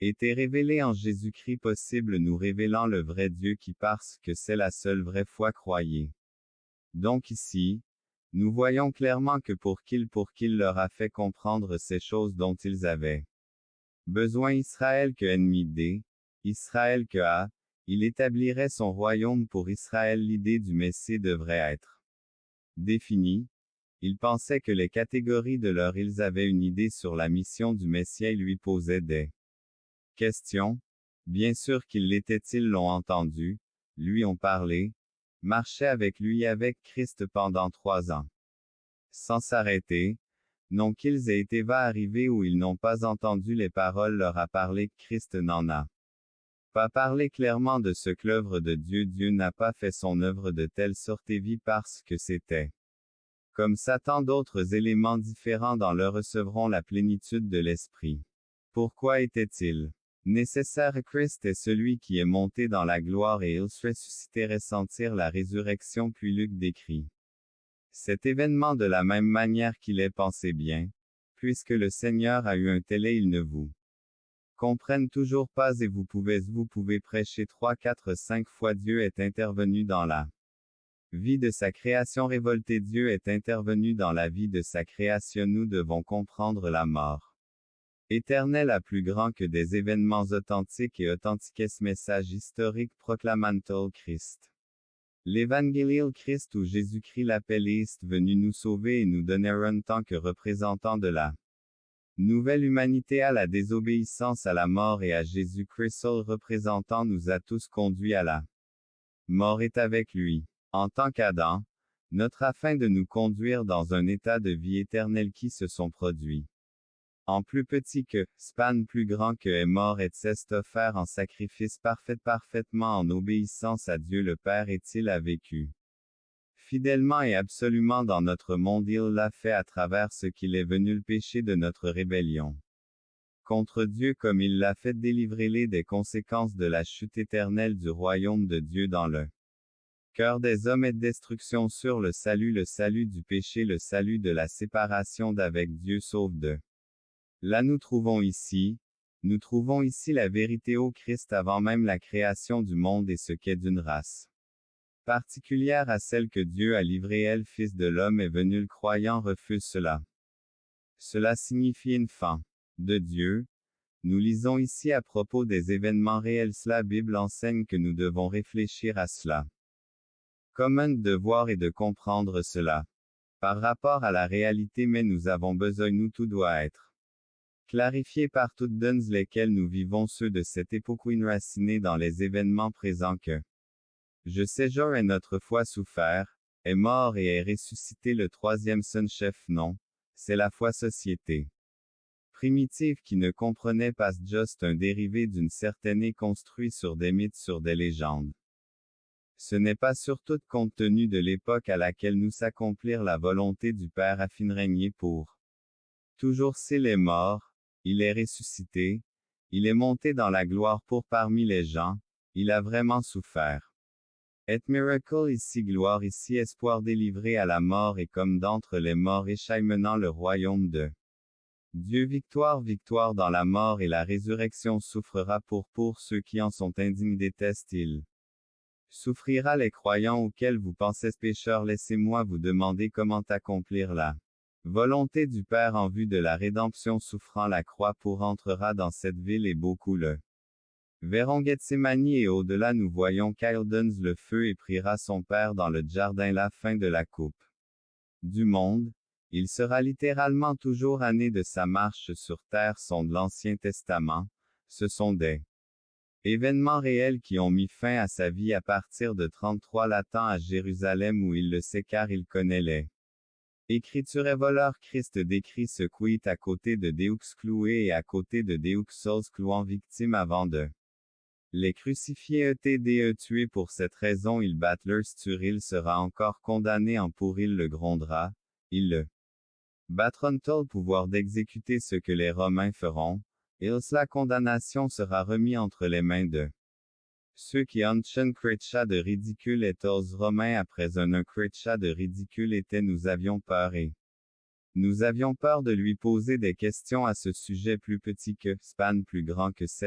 était révélé en Jésus-Christ possible nous révélant le vrai Dieu qui parce que c'est la seule vraie foi croyez. Donc ici, nous voyons clairement que pour qu'il leur a fait comprendre ces choses dont ils avaient besoin Israël que ennemi D, Israël que A, il établirait son royaume pour Israël l'idée du Messie devrait être définie. Il pensait que les catégories de leur ils avaient une idée sur la mission du Messie et lui posaient des questions. Bien sûr qu'ils l'étaient-ils l'ont entendu, lui ont parlé, marchaient avec lui avec Christ pendant 3 ans. Sans s'arrêter, non qu'ils aient été va arriver où ils n'ont pas entendu les paroles leur a parlé, Christ n'en a pas parlé clairement de ce que l'œuvre de Dieu. Dieu n'a pas fait son œuvre de telle sorte et vit parce que c'était comme Satan d'autres éléments différents dans le recevront la plénitude de l'Esprit. Pourquoi était-il nécessaire? Christ est celui qui est monté dans la gloire et il se ressusciterait sentir la résurrection puis Luc décrit cet événement de la même manière qu'il est pensé bien, puisque le Seigneur a eu un tel et il ne vous comprennent toujours pas et vous pouvez prêcher 3, 4, 5 fois Dieu est intervenu dans la vie de sa création révoltée. Dieu est intervenu dans la vie de sa création. Nous devons comprendre la mort éternelle à plus grand que des événements authentiques et authentiques. Ce message historique proclamantal Christ. L'évangile Christ où Jésus-Christ l'appel est venu nous sauver et nous donner en tant que représentant de la nouvelle humanité à la désobéissance à la mort et à Jésus-Christ seul représentant nous a tous conduits à la mort est avec lui. En tant qu'Adam, notre afin de nous conduire dans un état de vie éternelle qui se sont produits. En plus petit que, span plus grand que est mort et s'est offert en sacrifice parfaitement en obéissance à Dieu le Père et il a vécu fidèlement et absolument dans notre monde. Il l'a fait à travers ce qu'il est venu le péché de notre rébellion contre Dieu comme il l'a fait délivrer-les des conséquences de la chute éternelle du royaume de Dieu dans le cœur des hommes et de destruction sur le salut du péché, le salut de la séparation d'avec Dieu sauve de. Là nous trouvons ici la vérité au Christ avant même la création du monde et ce qu'est d'une race particulière à celle que Dieu a livrée. Elle, Fils de l'homme est venu, le croyant refuse cela. Cela signifie une fin de Dieu. Nous lisons ici à propos des événements réels. La Bible enseigne que nous devons réfléchir à cela comme un devoir et de comprendre cela par rapport à la réalité, mais nous avons besoin, nous tout doit être clarifié par toutes donnes lesquelles nous vivons, ceux de cette époque enracinés dans les événements présents que je séjourne et notre foi souffert, est mort et est ressuscité le troisième son-chef. Non, c'est la foi société primitive qui ne comprenait pas juste un dérivé d'une certaine et construit sur des mythes, sur des légendes. Ce n'est pas surtout compte tenu de l'époque à laquelle nous s'accomplir la volonté du Père afin de régner pour toujours. S'il est mort, il est ressuscité, il est monté dans la gloire pour parmi les gens, il a vraiment souffert. Et miracle ici, gloire ici, espoir délivré à la mort et comme d'entre les morts échaille menant le royaume de Dieu. Victoire dans la mort et la résurrection souffrira pour ceux qui en sont indignes. Déteste-il souffrira les croyants auxquels vous pensez pécheurs. Laissez-moi vous demander comment accomplir la volonté du Père en vue de la rédemption. Souffrant la croix pour entrera dans cette ville et beaucoup le verront. Gethsémani et au-delà nous voyons Kyle donne le feu et priera son Père dans le jardin. La fin de la coupe du monde. Il sera littéralement toujours année de sa marche sur terre sont de l'Ancien Testament. Ce sont des événements réels qui ont mis fin à sa vie à partir de 33 l'attend à Jérusalem où il le sait car il connaît les Écritures et voleur. Christ décrit ce quit à côté de Deux cloué et à côté de Deux sols clouant victime avant de les crucifier tuer. Pour cette raison il battent leur stur. Il sera encore condamné en pour il le grondera, il le battront le pouvoir d'exécuter ce que les Romains feront. La condamnation sera remis entre les mains de ceux qui ont chrétien de ridicule et aux Romains après un chrétien de ridicule était. Nous avions peur de lui poser des questions à ce sujet plus petit que, span plus grand que